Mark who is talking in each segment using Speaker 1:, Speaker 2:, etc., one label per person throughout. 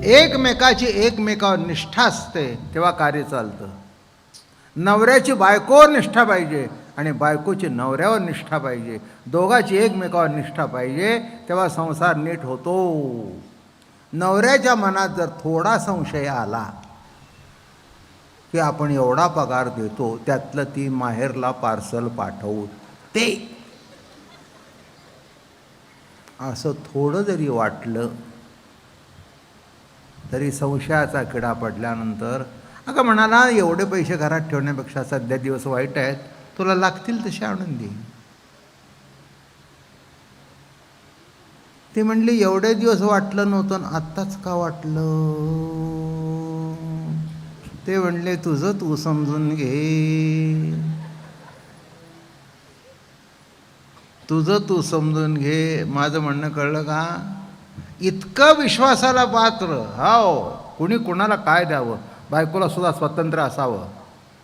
Speaker 1: एकमेकाची एकमेकावर निष्ठा असते तेव्हा कार्य चालतं. नवऱ्याची बायकोवर निष्ठा पाहिजे आणि बायकोची नवऱ्यावर निष्ठा पाहिजे. दोघाची एकमेकावर निष्ठा पाहिजे तेव्हा संसार नीट होतो. नवऱ्याच्या मनात जर थोडा संशय आला की आपण एवढा पगार देतो, त्यातलं ती माहेरला पार्सल पाठवते, असं थोडं जरी वाटलं तरी संशयाचा किडा पडल्यानंतर अगं म्हणाला एवढे पैसे घरात ठेवण्यापेक्षा सध्या दिवस वाईट आहेत, तुला लागतील तसे आणून दे. ती म्हणली एवढे दिवस वाटलं नव्हतं, आत्ताच का वाटलं? ते म्हणले तुझं तू समजून घे, तुझं तू समजून घे. माझं म्हणणं कळलं का? इतकं विश्वासाला पात्र, हो कुणी कुणाला काय द्यावं, बायकोला सुद्धा स्वतंत्र असावं.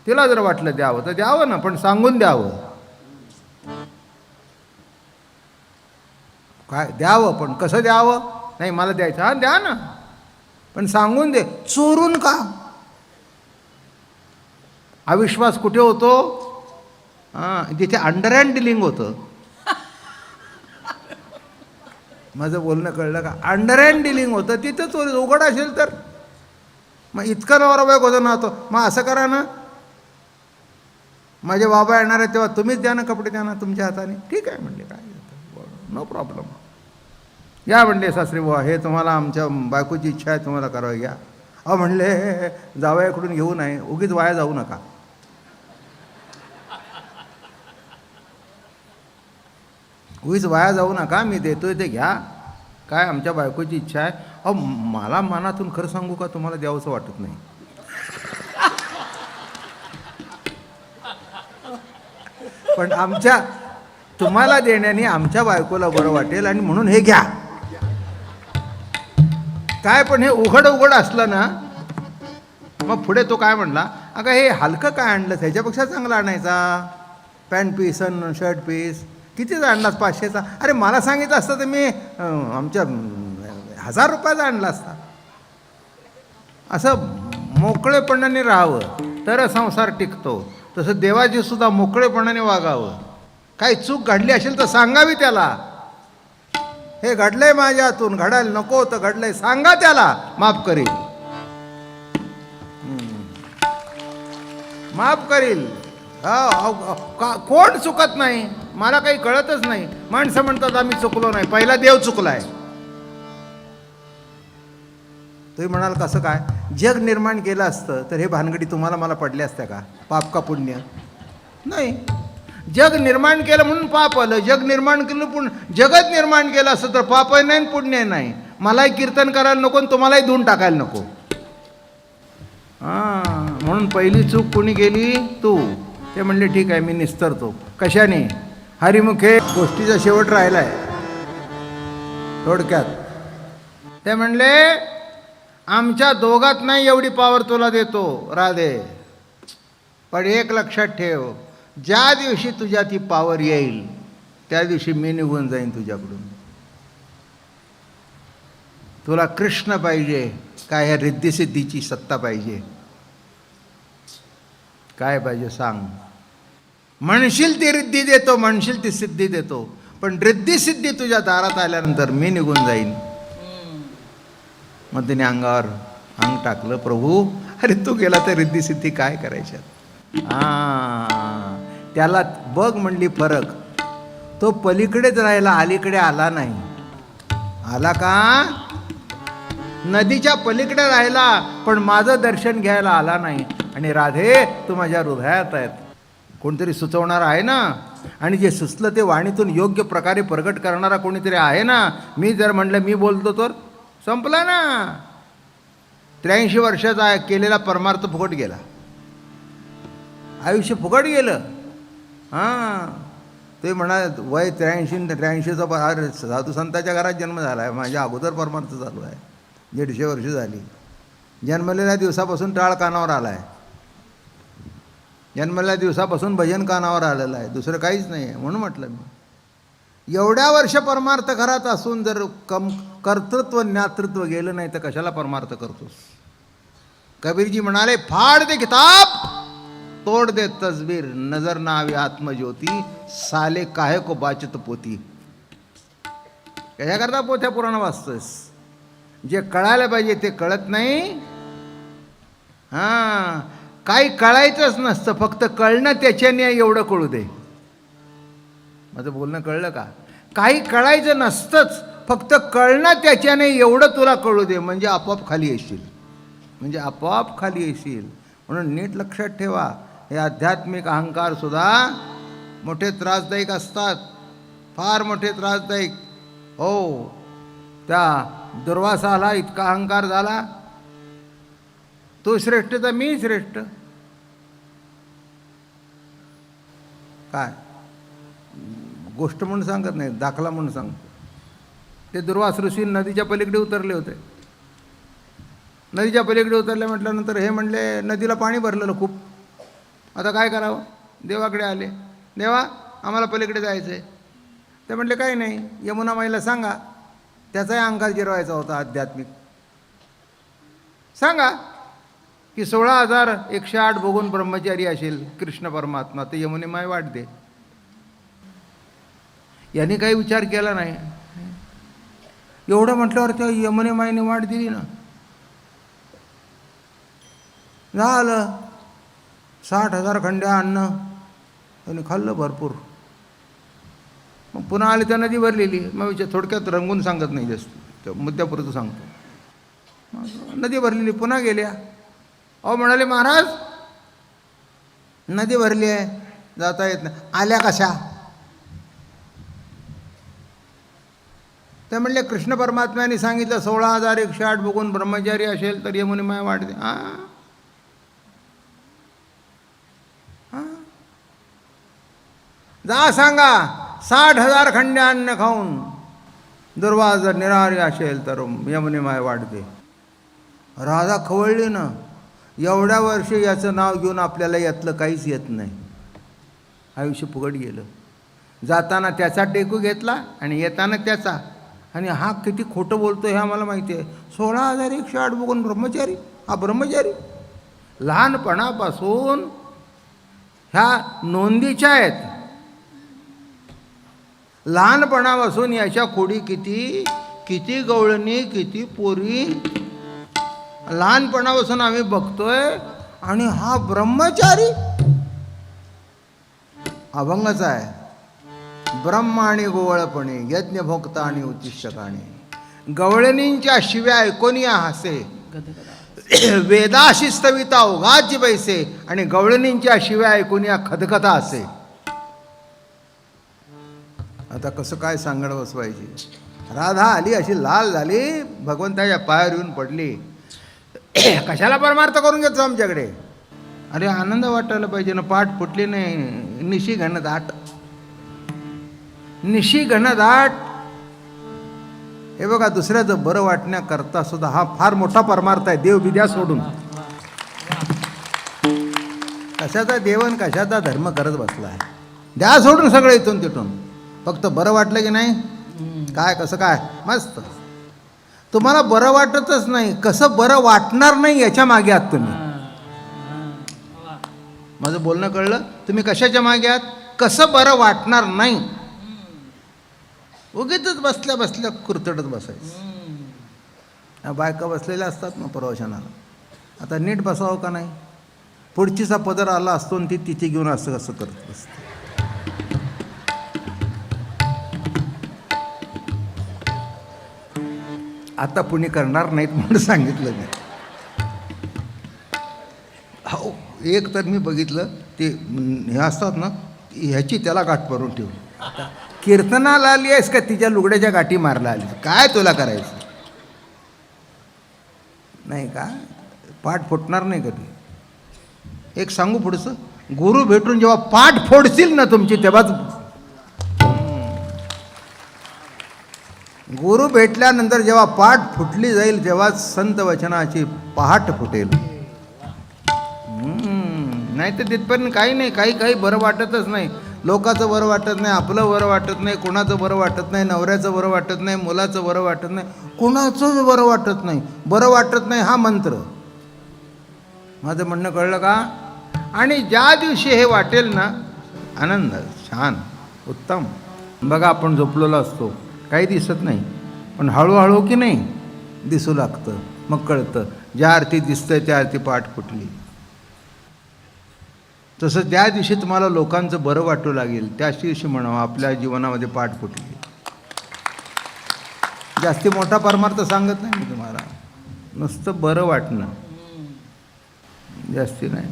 Speaker 1: तिला जर वाटलं द्यावं तर द्यावं ना, पण सांगून द्यावं. काय द्यावं पण कसं द्यावं? नाही मला द्यायचं, हां द्या ना, पण सांगून दे. चोरून का? अविश्वास कुठे होतो? हां, जिथे अंडर हँड डिलिंग होतं. माझं बोलणं कळलं का? अंडर हँड डिलिंग होतं तिथं चोरी. उघड असेल तर मग इतकं नवरा बायको होतं ना, तो मग असं करा ना, माझे बाबा येणार आहे तेव्हा तुम्हीच द्या ना, कपडे द्या ना तुमच्या हाताने. ठीक आहे म्हणले, काय नो प्रॉब्लेम. या म्हणले सासरे बुवा, हे तुम्हाला आमच्या बायकोची इच्छा आहे, तुम्हाला करावं घ्या. अहो म्हणले जावयाकडून घेऊ नये, उगीच वाया जाऊ नका. उगीच वाया जाऊ नका, मी देतोय ते घ्या. काय आमच्या बायकोची इच्छा आहे. अहो मला मनातून खरं सांगू का, तुम्हाला द्यावंसं वाटत नाही. पण आमच्या तुम्हाला देण्याने आमच्या बायकोला बरं वाटेल आणि म्हणून हे घ्या. काय पण हे उघड उघड असलं ना, मग पुढे तो काय म्हणला, अगं हे हलकं काय आणलं, ह्याच्यापेक्षा चांगला आणायचा. पॅन्ट पीस आणि शर्ट पीस कितीचा आणलास? 500चा. अरे मला सांगितलं असतं तर मी आमच्या 1000 रुपयाचा आणला असता. असं मोकळेपणाने राहावं तर संसार टिकतो. तसं देवाची सुद्धा मोकळेपणाने वागावं. काही चूक घडली असेल तर सांगावी त्याला, हे घडलंय माझ्यातून, घडायला नको होतं, घडलंय, सांगा त्याला, माफ करील, माफ करील. कोण चुकत नाही, मला काही कळतच नाही. माणसं म्हणतात आम्ही चुकलो नाही, पहिला देव चुकलाय. तुम्ही म्हणाल कसं काय? जग निर्माण केलं असतं तर हे भानगडी तुम्हाला मला पडल्या असत्या का? पाप का पुण्य? नाही. जग निर्माण केलं म्हणून पाप आलं. जग निर्माण केलं पण जगत निर्माण केलं असतं तर पापही नाही पुण्य नाही. मलाही कीर्तन करायला नको आणि तुम्हालाही धुवून टाकायला नको. म्हणून पहिली चूक कोणी केली? तू. ते म्हणले ठीक आहे मी निस्तरतो. कशाने? हरिमुखे. गोष्टीचा शेवट राहिलाय थोडक्यात. ते म्हणले आमच्या दोघात नाही एवढी पावर तुला देतो राधे, पण एक लक्षात ठेव, ज्या दिवशी तुझ्या ती पावर येईल त्या दिवशी मी निघून जाईन तुझ्याकडून. तुला कृष्ण पाहिजे काय? ह्या रिद्धिसिद्धीची सत्ता पाहिजे? काय पाहिजे सांग? म्हणशील ती रिद्धी देतो, म्हणशील ती सिद्धी देतो, पण रिद्धिसिद्धी तुझ्या दारात आल्यानंतर मी निघून जाईन. मग तिने अंगावर अंग टाकलं. प्रभू अरे तू गेला तर रिद्धिसिद्धी काय करायच्या? त्याला बघ म्हणली फरक. तो पलीकडेच राहिला, अलीकडे आला नाही. आला का? नदीच्या पलीकडे राहिला पण माझं दर्शन घ्यायला आला नाही. आणि राधे तू माझ्या हृदयात आहेत. कोणतरी सुचवणार आहे ना, आणि जे सुचलं ते वाणीतून योग्य प्रकारे प्रगट करणारा कोणीतरी आहे ना. मी जर म्हणलं मी बोलतो तर संपला ना. 83 वर्षाचा केलेला परमार्थ फुकट गेला, आयुष्य फुकट गेलं. ते म्हणा वय 83चा साधू संतांच्या घरात जन्म झाला आहे. माझ्या अगोदर परमार्थ चालू आहे, 150 वर्ष झाली. जन्मलेल्या दिवसापासून टाळ कानावर आला आहे, जन्मलेल्या दिवसापासून भजन कानावर आलेलं आहे, दुसरं काहीच नाही आहे. म्हणून म्हटलं मी एवढ्या वर्ष परमार्थ घरात असून जर कर्तृत्व ज्ञातृत्व गेलं नाही तर कशाला परमार्थ करतोस? कबीरजी म्हणाले, फाड़ दे किताब तोड़ दे तस्वीर, नजर ना आवे आत्मज्योती, साले काहे को बाचत पोती. कशाकरता पोथ्या पुराण वाचतोस? जे कळायला पाहिजे ते कळत नाही. हां, काही कळायचंच नसतं, फक्त कळणं त्याच्याने एवढं कळू दे. माझं बोलणं कळलं का? काही कळायचं नसतंच, फक्त कळणं त्याच्याने एवढं तुला कळू दे, म्हणजे आपोआप खाली येशील. म्हणून नीट लक्षात ठेवा, हे आध्यात्मिक अहंकार सुद्धा मोठे त्रासदायक असतात, फार मोठे त्रासदायक. हो, त्या दुर्वासाला इतका अहंकार झाला, तो श्रेष्ठ तर मी श्रेष्ठ. काय गोष्ट म्हणून सांगत नाही, दाखला म्हणून सांगतो. ते दुर्वास ऋषी नदीच्या पलीकडे उतरले होते. नदीच्या पलीकडे उतरले म्हटल्यानंतर हे म्हणले, नदीला पाणी भरलेलं खूप, आता काय करावं? देवाकडे आले, देवा आम्हाला पलीकडे जायचं आहे. ते म्हटले, काही नाही, यमुना माईला सांगा, त्याचाही अहंकार जिरवायचा होता आध्यात्मिक. सांगा की 16,108 भोगून ब्रह्मचारी असेल कृष्ण परमात्मा, ते यमुने माय वाट दे. यांनी काही विचार केला नाही. एवढं म्हटल्यावर त्या यमुने माईने वाट दिली ना. झालं 60,000 खंड्या अन्न त्यांनी खाल्लं भरपूर. मग पुन्हा आले तर नदी भरलेली. मग विचार थोडक्यात रंगून सांगत नाही, जास्त मुद्द्यापुरतं सांगतो. नदी भरलेली, पुन्हा गेल्या. अहो म्हणाले, महाराज नदी भरली आहे, जाता येत नाही. आल्या कशा? ते म्हणले, कृष्ण परमात्म्याने सांगितलं 16,108 बघून ब्रह्मचारी असेल तर यमुने माय वाट दे. जा सांगा 60,000 खंड्या अन्न खाऊन दुर्वास जर निराहारी असेल तर यमुने माय वाट दे. राधा खवळली ना. एवढ्या वर्ष याचं नाव घेऊन आपल्याला यातलं काहीच येत नाही. आयुष्य फुकट गेलं. जाताना त्याचा टेकू घेतला आणि येताना त्याचा. आणि हा किती खोटं बोलतो हे आम्हाला माहिती आहे. 16,108 बघून ब्रह्मचारी. हा ब्रह्मचारी लहानपणापासून ह्या नोंदीच्या आहेत. लहानपणापासून याच्या खोडी किती किती गवळणी, किती पोरी लहानपणापासून आम्ही बघतोय. आणि हा ब्रह्मचारी अभंगाचा आहे. ब्रह्म आणि गोवळपणे, यज्ञभोक्ता आणि उच्चिष्टकाणे, गवळणींच्या शिव्या ऐकून या हसे, वेदाशी स्तविता ओघाची बैसे, आणि गवळणींच्या शिव्या ऐकून या खदखदा असे. आता कसं काय सांगड बसवायची? राधा आली अशी लाल झाली, भगवंताच्या पायावर येऊन पडली. कशाला परमार्थ करून घेतो आमच्याकडे? अरे आनंद वाटायला पाहिजे ना. पाठ फुटली नाही. निशी घनदाट, निशी घनदाट. हे बघा, दुसऱ्याचं बरं वाटण्याकरता सुद्धा हा फार मोठा परमार्थ आहे. देव विद्या सोडून कशाचा देवन कशाचा धर्म करत बसला आहे. द्या सोडून सगळं इथून तिथून. फक्त बरं वाटलं की नाही, काय कसं काय मस्त. तुम्हाला बरं वाटतच नाही, कसं बरं वाटणार नाही याच्या मागे आहात तुम्ही. माझं बोलणं कळलं? तुम्ही कशाच्या मागे आहात? कसं बरं वाटणार नाही. उगीच बसल्या बसल्या कुरतडत बसायचं. बायका बसलेल्या असतात ना प्रवचनाला. आता नीट बसावं का नाही? पुढचीचा पदर आला असतो आणि ती तिथे घेऊन असं कसं करत बसते. आता पुणे करणार नाहीत म्हणून सांगितलं मी. हो, एक तर मी बघितलं ते हे असतात ना, ह्याची त्याला गाठ परून ठेवू. कीर्तनाला आली आहेस का तिच्या लुगड्याच्या गाठी मारला आली? काय तुला करायचं नाही का? पाठ फुटणार नाही कधी. एक सांगू पुढचं, गुरु भेटून जेव्हा पाठ फोडशील ना तुमची, तेव्हाच गुरु भेटल्यानंतर जेव्हा पाठ फुटली जाईल तेव्हाच संत वचनाची पहाट फुटेल. नाही तर तिथपर्यंत काही नाही. काही बरं वाटतच नाही. लोकाचं बरं वाटत नाही, आपलं बरं वाटत नाही, कोणाचं बरं वाटत नाही, नवऱ्याचं बरं वाटत नाही, मुलाचं बरं वाटत नाही, कोणाचंच बरं वाटत नाही. बरं वाटत नाही हा मंत्र. माझं म्हणणं कळलं का? आणि ज्या दिवशी हे वाटेल ना, आनंद, छान, उत्तम. बघा आपण झोपलेलो असतो, काही दिसत नाही, पण हळूहळू की नाही दिसू लागतं, मग कळतं. ज्या अर्थी दिसतंय त्या अर्थी पाठ फुटली. तसं ज्या दिवशी तुम्हाला लोकांचं बरं वाटू लागेल त्याच दिवशी म्हणावं आपल्या जीवनामध्ये पाठ फुटली. जास्ती मोठा परमार्थ सांगत नाही मी तुम्हाला, नुसतं बरं वाटणं, जास्ती नाही,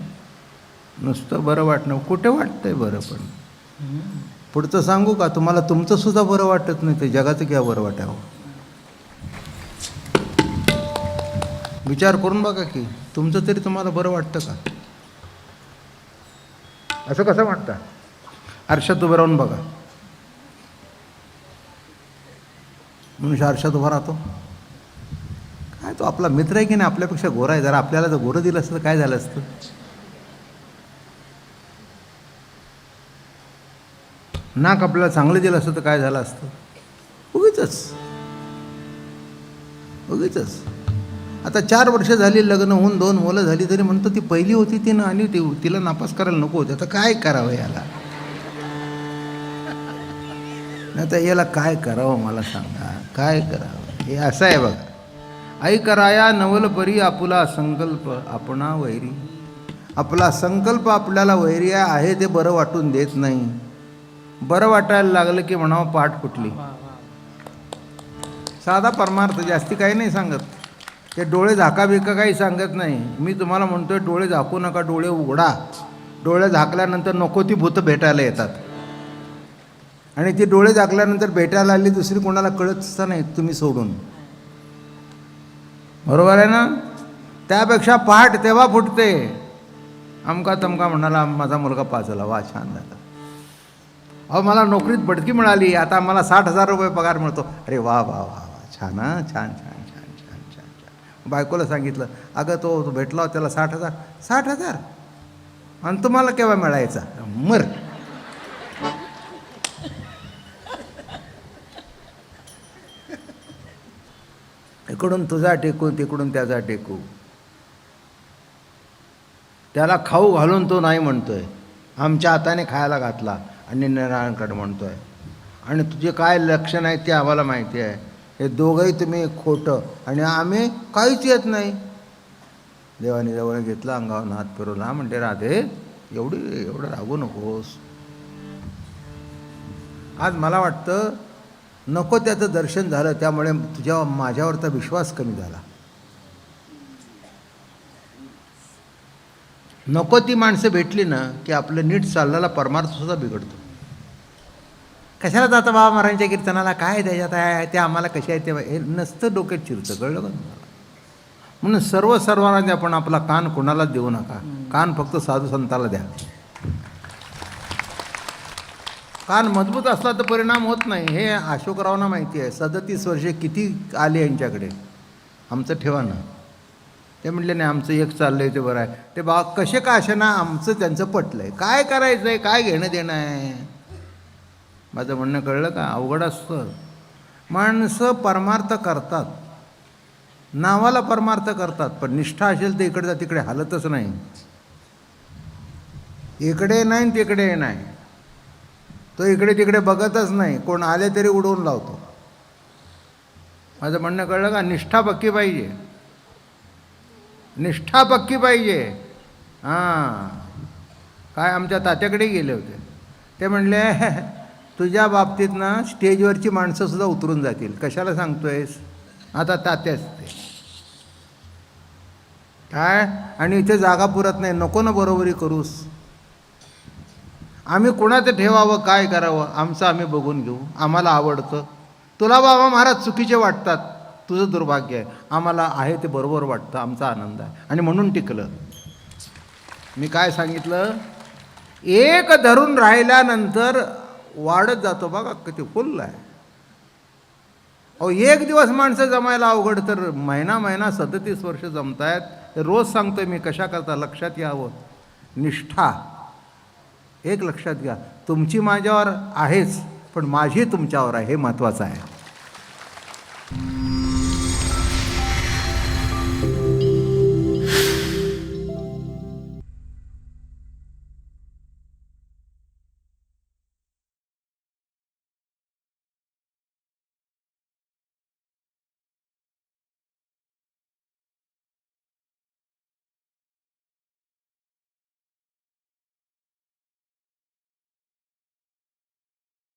Speaker 1: नुसतं बरं वाटणं. कुठे वाटतंय बरं? पण पुढचं सांगू का तुम्हाला? तुमचं सुद्धा बरं वाटत नाही, ते जगाचं क्या बरं वाटावं? विचार करून बघा की तुमचं तरी तुम्हाला बरं वाटतं का? असं कसं वाटतं? आरशात उभं राहून बघा. मनुष्य आरशात उभा राहतो, काय तो आपला मित्र आहे की नाही, आपल्यापेक्षा गोरा आहे, जरा आपल्याला जर गोरं दिलं असतं तर काय झालं असतं? नाक आपल्याला चांगलं दिलं असतं तर काय झालं असतं? उगीचच. आता 4 वर्ष झाली लग्न होऊन, 2 मुलं झाली, तरी म्हणतो ती पहिली होती ती ना, आणि तिला नापास करायला नको होती. आता काय करावं याला? नाही तर याला काय करावं मला सांगा, काय करावं? हे असं आहे बघा. आई कराया नवल परी आपुला संकल्प आपणा वैरी. आपला संकल्प आपल्याला वैरी आहे ते बरं वाटून देत नाही. बरं वाटायला लागलं की म्हणावं पाठ फुटली. साधा परमार्थ, जास्ती काही नाही सांगत. ते डोळे झाकाबिका काही सांगत नाही. मी तुम्हाला म्हणतोय डोळे झाकू नका, डोळे उघडा. डोळे झाकल्यानंतर नको ती भूतं भेटायला येतात, आणि ती डोळे झाकल्यानंतर भेटायला आली दुसरी कोणाला कळतच नाही तुम्ही सोडून. बरोबर आहे ना? त्यापेक्षा पहाट तेव्हा फुटते. अमका तमका म्हणाला माझा मुलगा पास झाला, वा छान झाला. अहो मला नोकरीत बढती मिळाली, आता मला 60,000 रुपये पगार मिळतो. अरे वा वा वा वा, छान, हां, छान छान छान छान छान छान. बायकोला सांगितलं, अगं तो भेटला त्याला 60,000. 60,000 आणि तुम्हाला केव्हा मिळायचा? मर. इकडून तुझा टेकू, तिकडून त्याचा टेकू. त्याला खाऊ घालून तो नाही म्हणतोय, आमच्या हाताने खायला घातला, आणि नारायणकडे म्हणतोय. आणि तुझे काय लक्षण आहे ते आम्हाला माहिती आहे. हे दोघंही तुम्ही खोटं, आणि आम्ही काहीच येत नाही. देवाने जवळ घेतला, अंगावर हात फिरवला, म्हणते राधे एवढं रागू नकोस. आज मला वाटतं नको त्याचं दर्शन झालं, त्यामुळे तुझ्या माझ्यावरचा विश्वास कमी झाला. नको ती माणसं भेटली ना की आपलं नीट चाललेला परमार्थ सुद्धा बिघडतो. कशाला जातं बाबा महाराजांच्या कीर्तनाला, काय त्याच्यात आहे, ते आम्हाला कसे आहे ते हे नसतं डोक्यात चिरतं, कळलं का तुम्हाला? म्हणून सर्वांना द्या, पण आपला कान कोणालाच देऊ नका. कान फक्त साधू संताला द्या. कान मजबूत असला तर परिणाम होत नाही, हे अशोकरावांना माहिती आहे. 37 वर्षे किती आले यांच्याकडे, आमचं ठेवा ना. ते म्हटले नाही आमचं एक चाललं आहे ते बरं आहे. ते बा कसे का असे ना, आमचं त्यांचं पटलं आहे. काय करायचं आहे, काय घेणं देणं आहे? माझं म्हणणं कळलं का? अवघड असतं. माणसं परमार्थ करतात, नावाला परमार्थ करतात, पण निष्ठा असेल तर इकडे जा तिकडे हालतच नाही. इकडे नाही तिकडे नाही, तो इकडे तिकडे बघतच नाही. कोण आले तरी उडवून लावतो. माझं म्हणणं कळलं का? निष्ठा पक्की पाहिजे, निष्ठा पक्की पाहिजे. हां, काय आमच्या तात्याकडे गेले होते, ते म्हणले तुझ्या बाबतीत ना स्टेजवरची माणसंसुद्धा उतरून जातील. कशाला सांगतोयस? आता तात्याच ते काय, आणि इथे जागा पुरत नाही, नको ना बरोबरी करूस. आम्ही कोणाचं ठेवावं, काय करावं, आमचं आम्ही बघून घेऊ, आम्हाला आवडतं. तुला बाबा महाराज चुकीचे वाटतात, तुझं दुर्भाग्य आहे. आम्हाला आहे ते बरोबर वाटतं, आमचा आनंद आहे, आणि म्हणून टिकलं. मी काय सांगितलं, एक धरून राहिल्यानंतर वाढत जातो. बघा किती फुल आहे. अहो एक दिवस माणसं जमायला अवघड, तर महिना 37 वर्ष जमतायत. रोज सांगतोय मी, कशा करता लक्षात यावं. निष्ठा एक लक्षात घ्या, तुमची माझ्यावर आहेच, पण माझी तुमच्यावर आहे, हे महत्त्वाचं आहे.